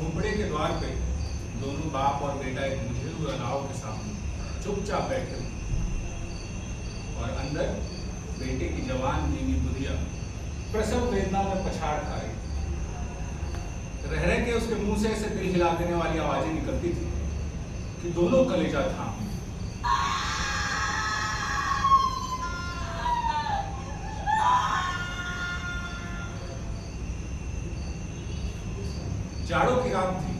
झोंपड़े के द्वार पे दोनों बाप और बेटा एक बुझे हुए अलाव के सामने चुपचाप बैठे और अंदर बेटे की जवान बीवी बुधिया प्रसव वेदना में पछाड़ खा रही। रह के उसके मुंह से ऐसे दिल हिला देने वाली आवाजें निकलती थी कि दोनों कलेजा थाम। जाड़ों की रात थी,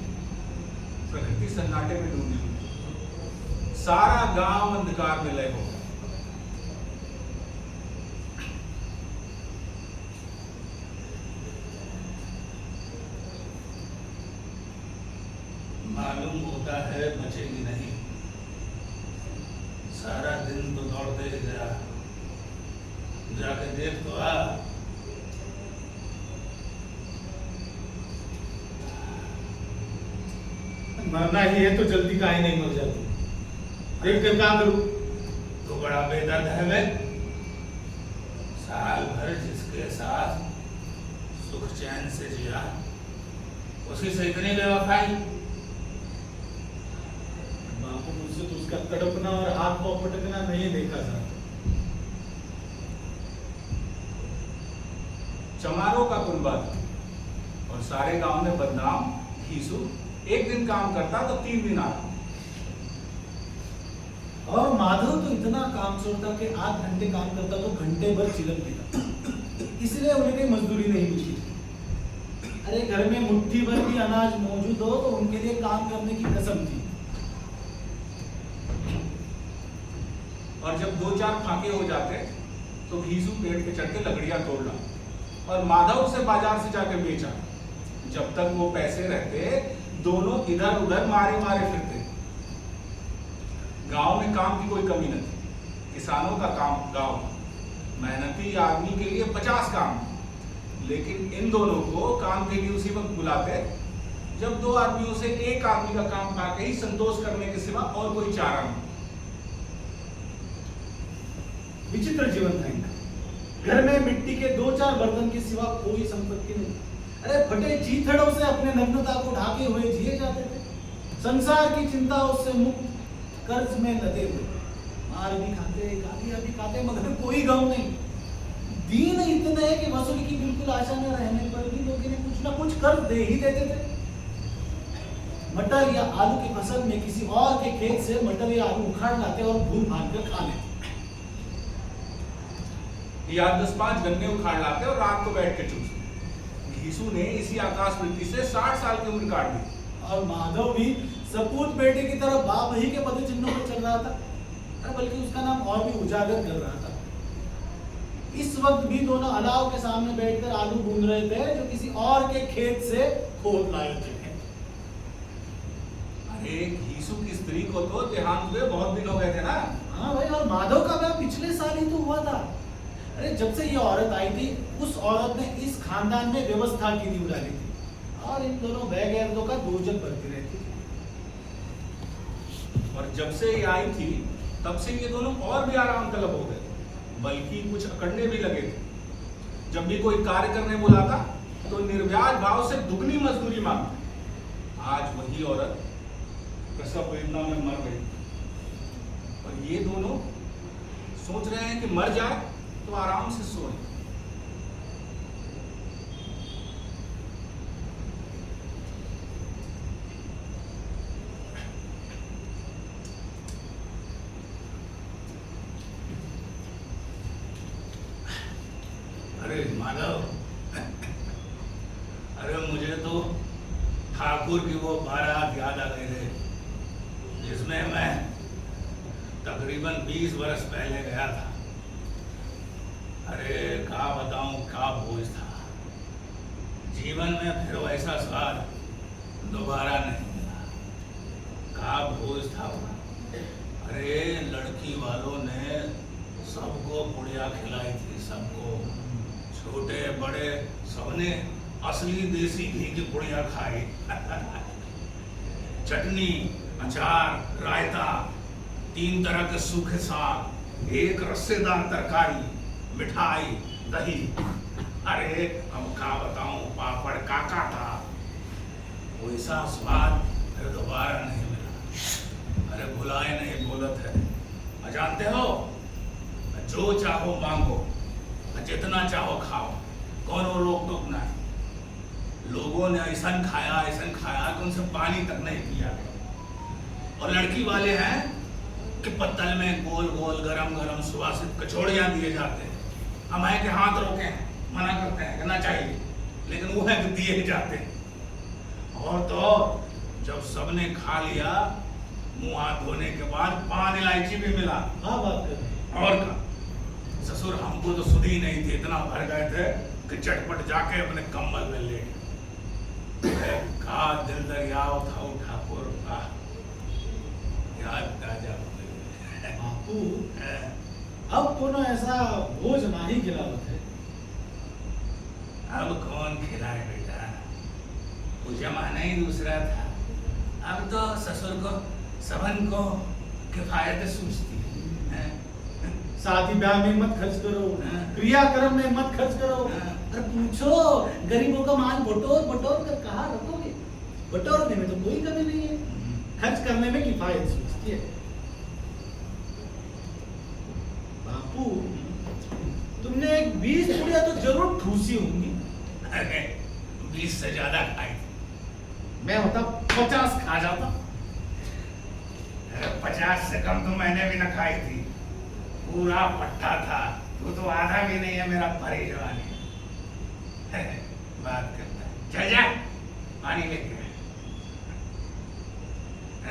प्रकृति सन्नाटे में डूबी हुई, सारा गांव अंधकार में लय हो गया। मालूम होता है बचेगी नहीं, सारा दिन तो दौड़ते ही गया, जाके देख तो आ। मरना ही है तो जल्दी काहे नहीं मर जाती? देख कर क्या करूं? तो बड़ा बेदर्द है मैं, साल भर जिसके साथ सुख चैन से जिया उसी से इतनी बेवफाई। बापू मुझसे तो उसका तड़पना और हाथ पांव पटकना नहीं देखा जाता। चमारों का कुनबा था और सारे गांव में बदनाम घीसू एक दिन काम करता तो 3 दिन आता। और माधव तो इतना कामचोर था कि 8 घंटे काम करता तो घंटे भर चिलम पीता, इसलिए उन्हें कोई मजदूरी नहीं मिलती। अरे घर में मुट्ठी भर भी अनाज मौजूद हो तो उनके लिए काम करने की कसम थी। और जब 2-4 फाके हो जाते तो घीसू पेड़ पे चढ़ के लकड़ियां तोड़ ला और माधव से बाजार से जाके बेचा। जब तक वो पैसे रहते दोनों इधर उधर मारे मारे फिरते। गांव में काम की कोई कमी न थी, किसानों का काम गांव, मेहनती आदमी के लिए 50 काम, लेकिन इन दोनों को काम के लिए उसी वक्त बुलाते जब 2 आदमियों से एक आदमी का काम पाके ही संतोष करने के सिवा और कोई चारा नहीं। विचित्र जीवन था इनका। घर में मिट्टी के 2-4 बर्तन के सिवा कोई संपत्ति नहीं। अरे फटे चीथड़ों से अपने नग्नता को ढाके हुए जिए जाते थे, संसार की चिंताओं से मुक्त, कर्ज में लदे हुए, मार भी खाते गालियां भी खाते, मगर कोई गम नहीं। दीन इतने कि वसूली की बिल्कुल आशा न रहने पर भी लोग इन्हें कुछ ना कुछ कर्ज दे ही देते थे। मटर या आलू की फसल में किसी और के खेत से मटर या आलू उखाड़ लाते और भून भान कर खा लेते, या 10-5 गन्ने उखाड़ लाते और रात को बैठ के चूसते। घीसू ने इसी आकाश वृत्ति से 60 साल की उम्र काट दी। और माधव भी सपूत बेटे की तरह बाप ही के पद चिन्हों पर चल रहा था, बल्कि उसका नाम और भी उजागर कर रहा था। इस वक्त भी दोनों अलाव के सामने बैठकर आलू भून रहे थे जो किसी और के खेत से खोद लाए थे। अरे घीसू की स्त्री को तो देहांत हुए बहुत दिन हो गए थे ना। हाँ भाई, और माधव का ब्याह पिछले साल ही तो हुआ था। अरे जब से ये औरत आई थी उस औरत ने इस खानदान में व्यवस्था की नींव डाली थी और इन दोनों बेगैरतों का दोजक बढ़ती रहती थी। और जब से ये आई थी तब से ये दोनों और भी आराम तलब हो गए, बल्कि कुछ अकड़ने भी लगे थे। जब भी कोई कार्य करने बुलाता तो निर्व्याज भाव से दुगनी मजदूरी मांगते। आज वही औरत प्रसव वेदना में मर गई और ये दोनों सोच रहे हैं कि मर जाए तो आराम से सोए। अरे माधव, अरे मुझे तो ठाकुर की वो बारात याद आ गई थे जिसमें मैं तकरीबन 20 वर्ष पहले गया था। अरे क्या बताऊं, क्या बोझ था। जीवन में फिर वैसा स्वाद दोबारा नहीं मिला। क्या बोझ था वो। अरे लड़की वालों ने सबको पुड़िया खिलाई थी, सबको, छोटे बड़े सबने असली देसी घी की पुड़िया खाई। चटनी, अचार, रायता, 3 तरह के सूखे साग, एक रस्सेदार तरकारी, मिठाई, दही। अरे हम क्या बताऊं, पापड़ काका था। वैसा स्वाद फिर दोबारा नहीं मिला। अरे भुलाए नहीं बोलत है। जानते हो, जो चाहो मांगो, जितना चाहो खाओ, कौन वो रोक टोक नहीं। लोगों ने ऐसा खाया कि उनसे पानी तक नहीं पिया। और लड़की वाले हैं कि पत्तल में गोल गोल गरम गरम सुवासित कचौड़ियां दिए जाते हैं। हम है कि हाथ रोके हैं, मना करते हैं कि ना चाहिए, लेकिन वो है कि दिए जाते हैं। और तो जब सबने खा लिया, मुंह हाथ धोने के बाद पान इलायची भी मिला। हाँ, बात कर रहे हैं। और का ससुर हमको तो सुध ही नहीं थी, इतना भर गए थे कि चटपट जाके अपने कम्बल में लेट। का दिल दरियाव था वो ठाकुर का, याद ताजा हो गई। बापू, अब कोनो ऐसा बोझ नहीं गिरावत है। अब कौन खिलाए बेटा, वो जमाना ही दूसरा था। अब तो ससुर को सबन को किफायत सूझती है। शादी ब्याह में मत खर्च करो, क्रियाक्रम में मत खर्च करो। अरे पूछो, गरीबों का माल बटोर बटोर कर कहाँ रखोगे? बटोरने में तो कोई कमी नहीं है, खर्च करने में किफायत सूझती है। बापू, तुमने एक 20 पुड़िया तो जरूर ठूसी होंगी। अरे 20 से ज्यादा खाई थी। मैं होता 50 खा जाता। 50 से कम तो मैंने भी न खाई थी। पूरा पट्टा था, वो तो आधा भी नहीं है मेरा भरी जवानी। बात करता है, जा जा पानी लेके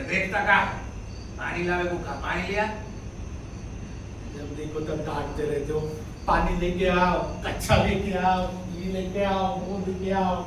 देखता का पानी लावे को का पानी लिया। जब देखो तब डांटते रहते हो, पानी लेके आओ, कच्चा लेके आओ, ये लेके आओ, वो लेके आओ।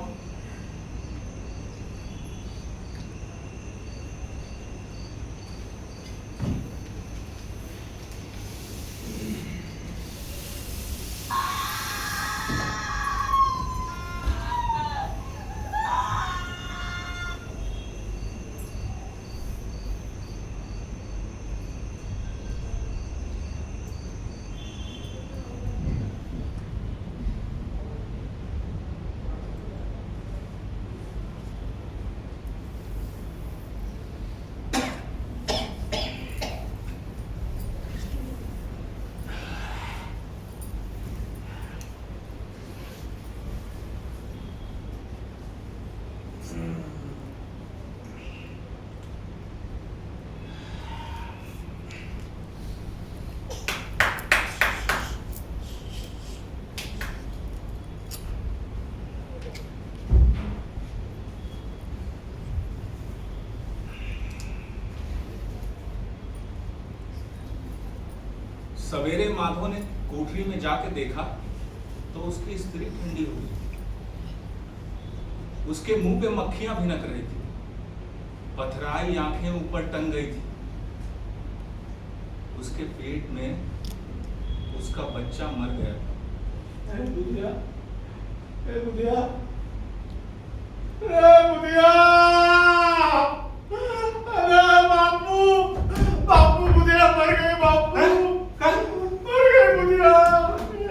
सवेरे माधव ने कोठरी में जाके देखा तो उसकी स्त्री ठंडी हो गई। उसके मुंह पे मक्खियां भिनक रही थी, पथराई आंखें ऊपर टंग गई थी। उसके पेट में उसका बच्चा मर गया था। अरे बुधिया, अरे बुधिया, अरे बुधिया, अरे बापू, बापू बुधिया मर गए। बापू मर गए बुधिया।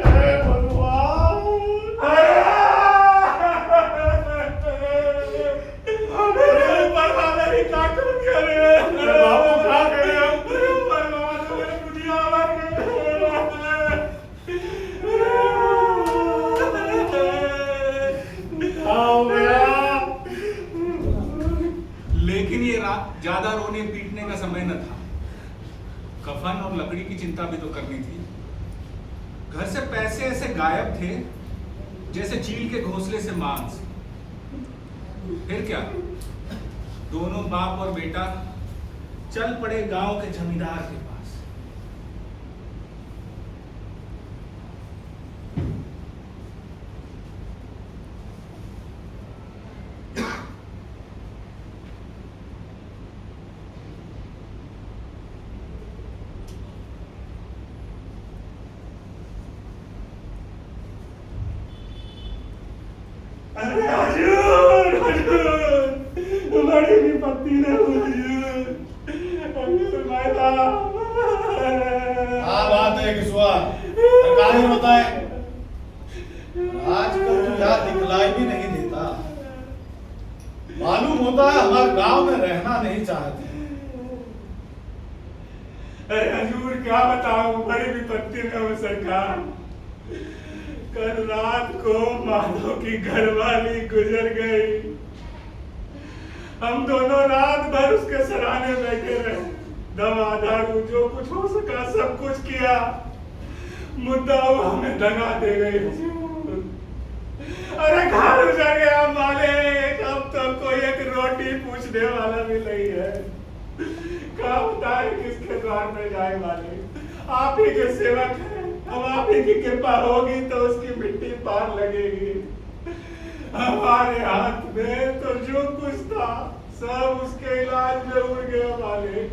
अरे भगवान, अरे बर्बाद ही काट दिया रे। बापू खा गए हम, बर्बाद हो गए, बुधिया मर गए। लेकिन ये रात ज्यादा रोने पीटने का समय न था। कफन और लकड़ी की चिंता भी तो करनी थी। घर से पैसे ऐसे गायब थे जैसे चील के घोंसले से मांस। फिर क्या, दोनों बाप और बेटा चल पड़े गांव के जमींदार के पास। अरे हजूर, हजूर, तुम्हारी विपत्ति ने हुजूर, हजूर भाई साहब। हाँ बात है किसुआ, सरकारी होता है। आजकल तो यार दिखलाई भी नहीं देता। मालूम होता है हमारे गांव में रहना नहीं चाहते। अरे हजूर क्या बताऊं, बड़ी विपत्ति में हूँ सरकार। कल रात को माधव की घरवाली गुजर गई। हम दोनों रात भर उसके सराहने बैठे रहे, दवा दारू जो कुछ हो सका सब कुछ किया। मुद्दा वो हमें दगा दे गई हजूर। अरे घर उजड़ गया मालिक, अब तो कोई एक रोटी पूछने वाला भी नहीं है। क्या बताए किसके द्वार में जाए मालिक, आप ही के सेवक हैं। अब आप ही की कृपा होगी तो उसकी मिट्टी पार लगेगी। हमारे हाथ में तो जो कुछ था सब उसके इलाज में उड़ गया मालिक।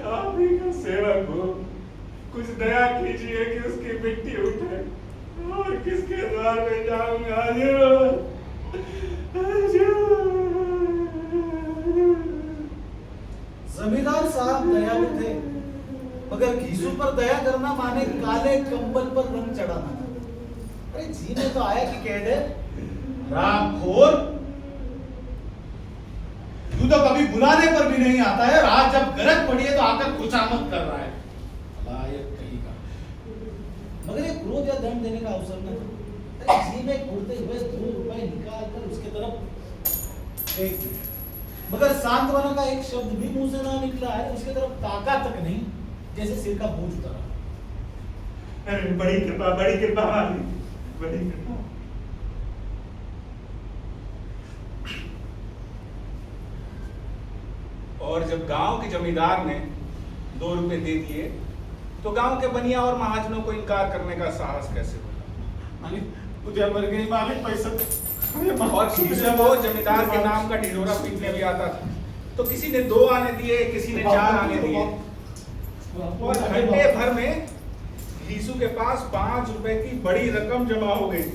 आप ही का सेवक हो, कुछ दया कीजिए कि उसकी मिट्टी उठे। और किसके द्वार में जाऊंगा जमींदार साहब दयालु थे, मगर घीसू पर दया करना माने काले कंबल पर रंग चढ़ाना था। अरे जी ने तो आया कि कह दे रामखोर, तू तो कभी बुलाने पर भी नहीं आता है, आज जब गरज पड़ी है तो आकर खुशामद कर रहा है। लायक कहीं का। मगर ये क्रोध या दंड देने का अवसर न था। अरे जी में घूरते हुए 2 रुपए निकाल कर उसके तरफ फेंक दिए, मगर सांत्वना का एक शब्द भी मुंह से ना निकला है। उसके तरफ ताका तक नहीं, जैसे सिर का बोझ उतारा। अरे बड़ी कृपा मालिक, बड़ी कृपा। और जब गांव के जमींदार ने 2 रुपए दे दिए तो गांव के बनिया और महाजनों को इनकार करने का साहस कैसे हुआ। मालिक मुझे मर गई मालिक, पैसा और किसी को जमींदार के नाम का ढिढोरा पीटने भी आता था, तो किसी ने 2 आने दिए, किसी ने 4 आने दिए। और घंटे भर में घीसू के पास 5 रुपए की बड़ी रकम जमा हो गई।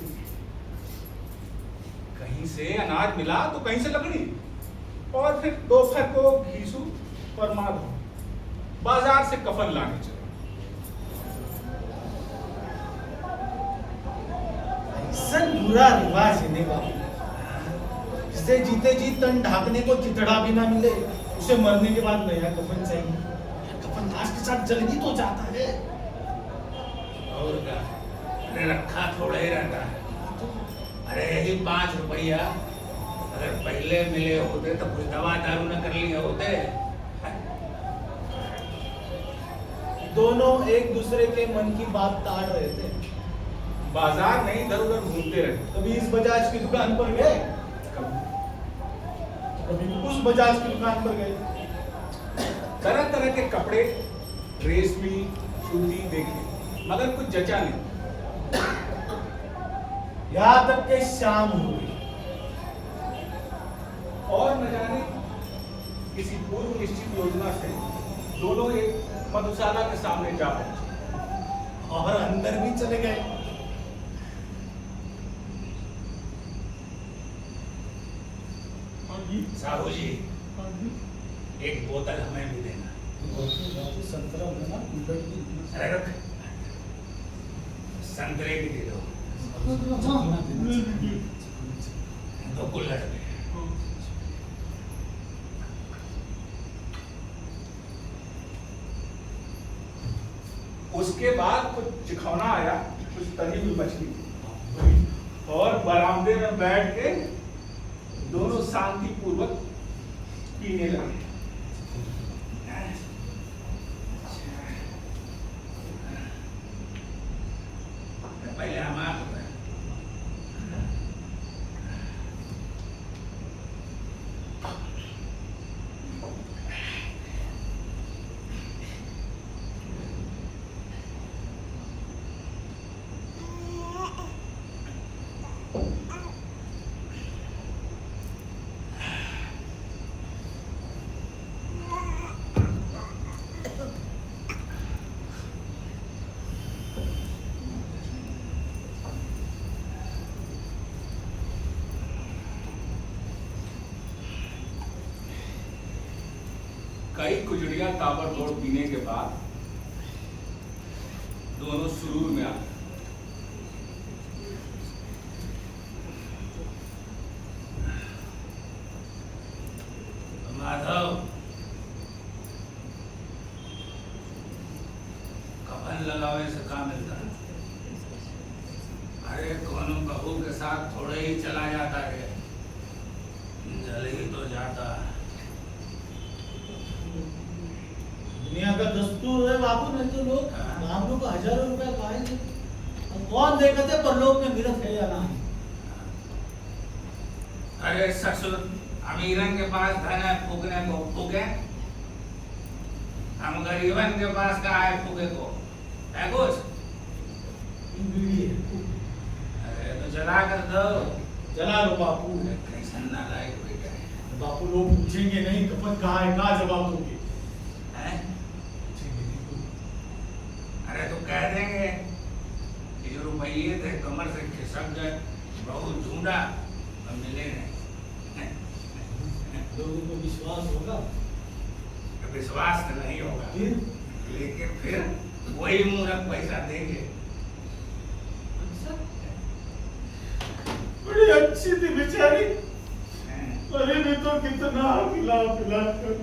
कहीं से अनाज मिला तो कहीं से लकड़ी। और फिर दोपहर को घीसू और माधव बाजार से कफन लाने चले। बुरा रिवाज है नहीं बाबू, जिसे जीते जी तन ढाकने को चितड़ा भी ना मिले, उसे मरने के बाद नया कफन चाहिए। कफन लाश के साथ जल भी तो जाता है। और क्या, अरे रखा थोड़ा ही रहता है। अरे यही 5 रुपया अगर पहले मिले होते तो कुछ दवा दारू न कर लिए होते। दोनों एक दूसरे के मन की बात ताड़ रहे थे। बाजार में इधर उधर घूमते रहे। कभी इस बजाज की दुकान पर गए, कभी उस बजाज की दुकान पर गए। तरह तरह के कपड़े, रेशमी, सूती देखे, मगर कुछ जचा नहीं। यहाँ तक के शाम हो गई और न जाने किसी पूर्व निश्चित योजना से दोनों एक मधुशाला के सामने जा पहुंचे और अंदर भी चले गए। साहू जी, एक बोतल हमें भी देना। संतरा लेना, अरे रख, संतरे भी दे दो। दो कुल्हड़ में। उसके बाद कुछ चिखौना आया, कुछ तली हुई मछली, और बरामदे में बैठ के दोनों शांति पूर्वक पीने लगे। पहले हम आप कई कुजड़ियां ताबड़तोड़ पीने के बाद दोनों सुरूर में आ गए। बुलावे से काम मिलता है। अरे कौन बहू के साथ थोड़े ही चला जाता है, जल ही तो जाता। दुनिया का दस्तूर है बापू, नहीं तो लोग हम लोग को हजारों रुपया पाएंगे। और कौन देखते परलोक में मिलत है या ना। अरे ससुर, अमीरन के पास धन है फूकने को फूके, हम गरीबन के पास का है फूके को है कुछ। अरे तो जला कर दो। चला लो बापू। कैसा नालायक बेटा है। बापू लोग पूछेंगे नहीं कफन कहाँ है, कहाँ जवाब दोगे? हैं? पूछेंगे नहीं तो। अरे तो कह देंगे कि जो रुपये थे कमर से खिसक गए, बहुत ढूंढा और मिले नहीं। लोगों को विश्वास होगा? विश्वास तो नहीं होगा, फिर लेकिन फिर वही मूर्ख पैसा देंगे। अच्छा, बड़ी अच्छी थी बेचारी। अरे मैं तो कितना खिला पिला कर।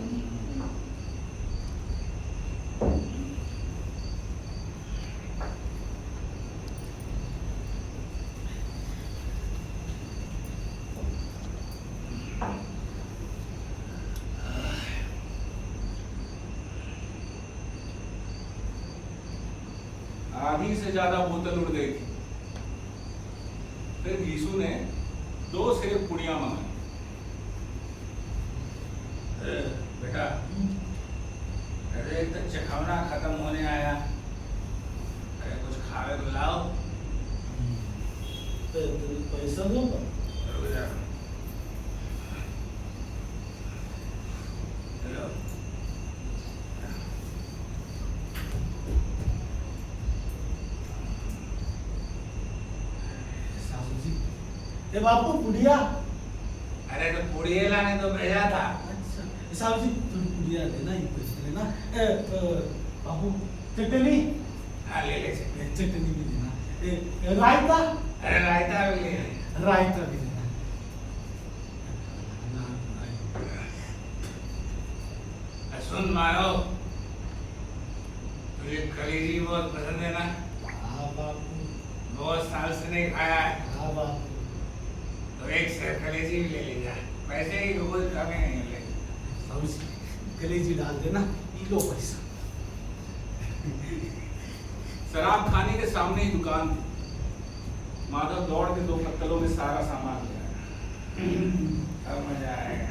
आधी से ज्यादा बोतल उड़ गई थी। फिर घीसू ने 2 सेब पुड़िया मंगाई। बेटा, अरे तो चखवना खत्म होने आया, अरे कुछ खावे को लाओ। तो पैसा दो। रुक जा। हेलो, ए बापू पुड़िया। अरे तो पुड़िये लाने तो भेजा था। अच्छा साहब जी, थोड़ी पुड़िया लेना, ही कुछ लेना। बापू चटनी। हाँ ले ले चल। चटनी भी लेना। रायता। अरे रायता भी ले ले। रायता भी लेना। सुन मायो, तुझे कलेजी बहुत पसंद है ना? हाँ बापू। बहुत साल से नहीं खाया है, हाँ बापू। तो एक सेर कलेजी भी ले लीजिए। पैसे की कोई कमी नहीं है। साहब जी, कलेजी डाल देना, ये लो पैसा। शराब खाने के सामने ही दुकान थी। माधव दौड़ के 2 पत्तलों में सारा सामान ले आया। अब मजा आएगा।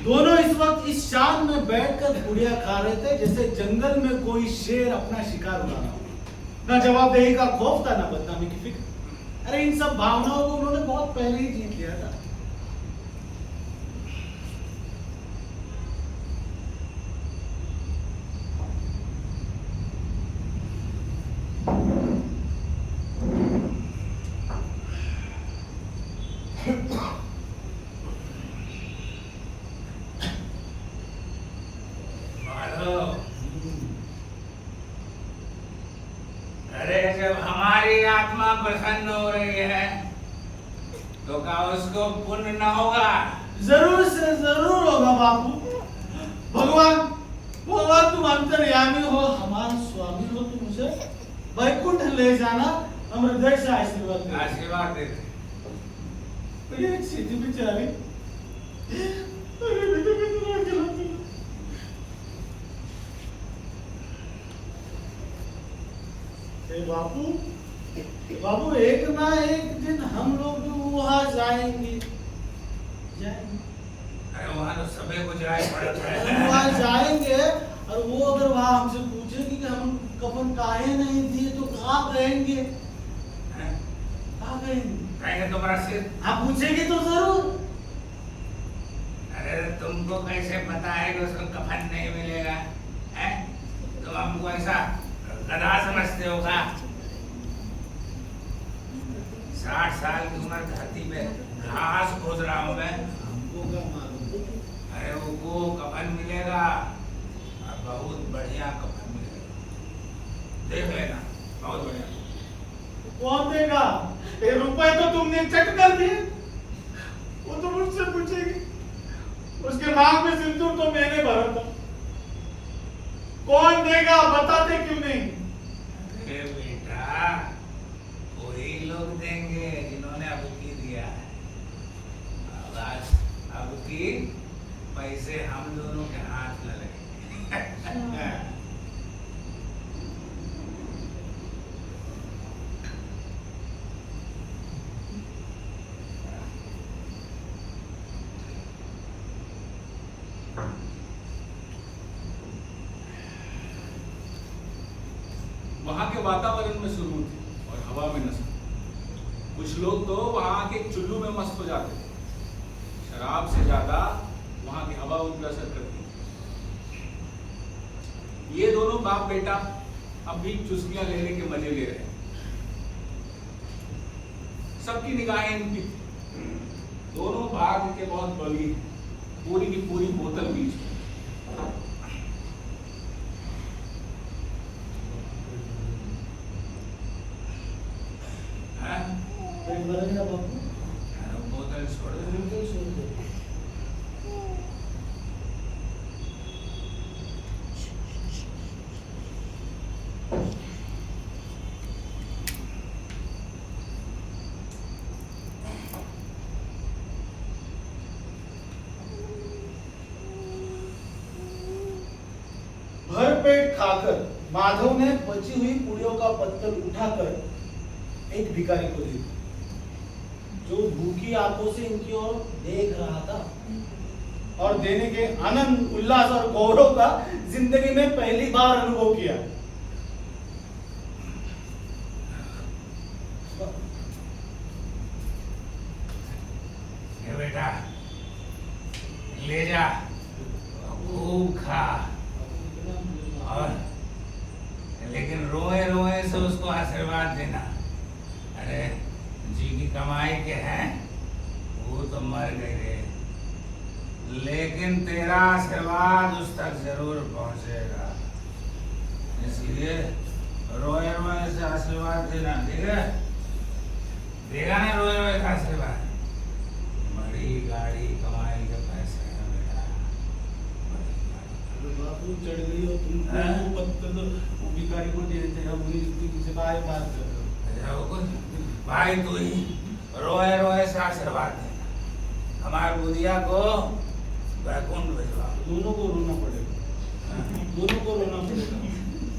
दोनों इस वक्त इस शाम में बैठकर पुड़िया खा रहे थे जैसे जंगल में कोई शेर अपना शिकार उड़ा रहा हो। ना जवाबदेही का खौफ था, ना बदनामी की फिक्र। अरे इन सब भावनाओं को उन्होंने बहुत पहले ही जीत लिया था। अरे जब हमारी आत्मा प्रसन्न हो रही है तो क्या उसको पुण्य न होगा? जरूर से जरूर होगा बापू। भगवान, भगवान तुम अंतर्यामी हो, हमारा स्वामी हो, तुम मुझे वैकुंठ ले जाना, हम हृदय से आशीर्वाद देते। आशीर्वाद देते। बड़ी अच्छी थी बेचारी। अरे बेटा कितना गलत है। बापू, बाबू एक ना एक दिन हम लोग भी वहां जाएंगे। अरे वहाँ तो सभी को जाए पड़ता है। वहां जाएंगे और वो अगर वहां हमसे पूछेंगे कि हम कफन काहे नहीं दिए तो कहाँ कहेंगे? कहाँ कहेंगे? कहेंगे तुम्हारा सिर। आप पूछेंगे तो जरूर। अरे तुमको कैसे पता है कि उसको कफन नहीं मिलेगा? हैं? तुम हमको ऐसा गधा समझते हो क्या? 60 साल की उम्र धरती पे घास खोद रहा हूँ मैं। हमको क्या मालूम? अरे वो कफन मिलेगा और बहुत बढ़िया कफन मिलेगा, देख लेना, बहुत बढ़िया। कौन देगा? ये रुपए तो तुमने चट कर दिए। वो तो मुझसे पूछेगी, उसके मांग में सिंदूर तो मैंने भरा था। कौन देगा बताते क्यों नहीं? अरे बेटा, वही लोग देंगे जिन्होंने अब की दिया है। अब की पैसे हम दोनों के हाथ में लगेंगे। वहां के वातावरण में सुरूर थी और हवा में नशा। कुछ लोग तो वहां के चुल्लू में मस्त हो जाते थे। शराब से ज्यादा वहां की हवा उन पर असर करती थी। ये दोनों बाप बेटा अब भी चुस्कियां लेने के मजे ले रहे हैं। सबकी निगाहें इनकी थी। दोनों भाग के बहुत बड़ी, पूरी की पूरी बोतल बीच में। पेट भर गया बापू? बोतल छोड़ दे। बिल्कुल छोड़ दो। भरपेट खाकर माधव ने बची हुई पुड़ियों का पत्तल उठाकर एक भिखारी को दे दिया, जो भूखी आंखों से इनकी ओर देख रहा था और देने के आनंद, उल्लास और गौरव का जिंदगी में पहली बार अनुभव किया। ये बेटा, ले जा, खूब खा, और लेकिन रोए रोए से उसको आशीर्वाद देना। अरे जी की कमाई के हैं, वो तो मर गए रे, लेकिन तेरा आशीर्वाद उस तक जरूर पहुंचेगा। इसलिए रोए रोए से आशीर्वाद देना, ठीक है? देगा ना रोए रोए का आशीर्वाद? बड़ी गाड़ी कमाई के पैसे हैं बेटा, बड़ी गाड़ी। बापू चढ़ गई और तुम हाँ? वो पत्तल वो भिखारी को दे देते हैं, वो इसकी से बात कर रहे हो। भाई तू ही रोए रोए से आशीर्वाद देना। हमारे बुधिया को वैकुंठ भिजवा। दोनों को रोना पड़ेगा, दोनों को रोना पड़ेगा।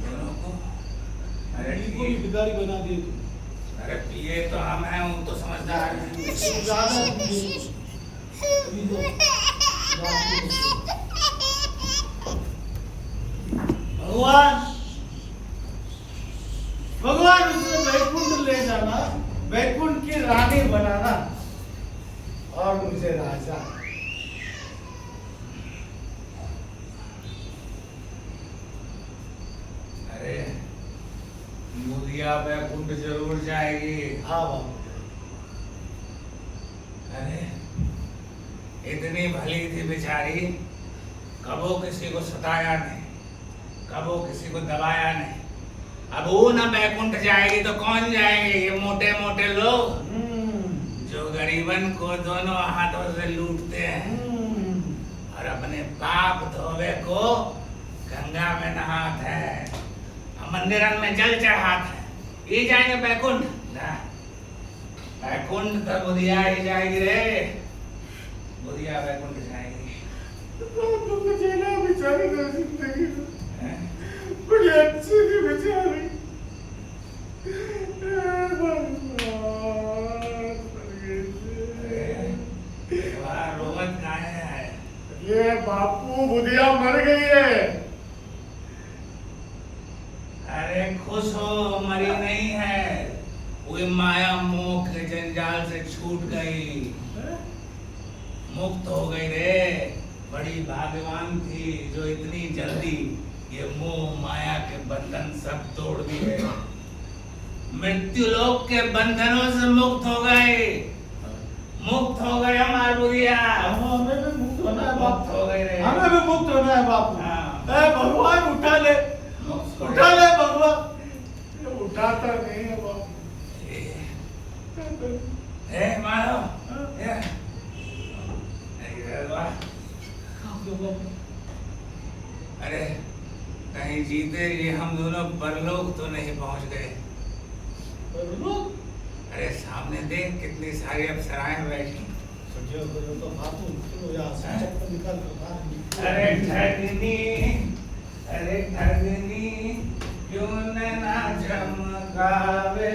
दोनों को? अरे किसी को भी भिखारी बना दिए तुम। अरे पिए तो हम हैं, वो तो समझदार हैं। ज्यादा अभी तो भगवान, भगवान उसे वैकुंठ ले जाना, वैकुंठ की रानी बनाना और मुझे राजा। अरे बुधिया वैकुंठ जरूर जाएगी। हाँ बाबू। अरे इतनी भली थी बेचारी, कबो किसी को सताया नहीं, कबो किसी को दबाया नहीं। अब वो ना बैकुंठ जाएगी तो कौन जाएंगे? ये मोटे मोटे लोग जो गरीबन को दोनों हाथों से लूटते हैं और अपने पाप धोवे को गंगा में नहाते हैं, मंदिरन में जल चढ़ाते हैं। ये जाएंगे बैकुंठ ना? बैकुंठ तो बुधिया ही जाएगी रे, बुधिया बैकुंठ जाएगी। बेचारी का जिंदगी बड़ी अच्छी थी बेचारी। रोमत काहे है? ये बापू बुधिया मर गई है। अरे खुश हो, मरी नहीं है, वो माया मोह के जंजाल से छूट गई, मुक्त हो गई रे। बड़ी भाग्यवान थी जो इतनी जल्दी ये मोह माया के बंधन सब तोड़ दिए, मृत्यु लोक के बंधनों से मुक्त हो गए, मुक्त हो गए हमारे बुधिया। हमें भी मुक्त होना है मुक्त बापू, हो गए रे। हमें भी मुक्त होना है बापू। हाँ। ए भगवान उठा ले, मुक्त हो उठा गए। ले भगवान। ये उठाता नहीं है बापू। कहीं जीते ये हम दोनों परलोक तो नहीं पहुंच गए। परलोक? अरे सामने देख कितनी सारी अप्सराएं बैठी। सजो करो तो बातों चलो यार चक्कर निकाल कर बाहर निकल। अरे ठगनी क्यों न ना चमकावे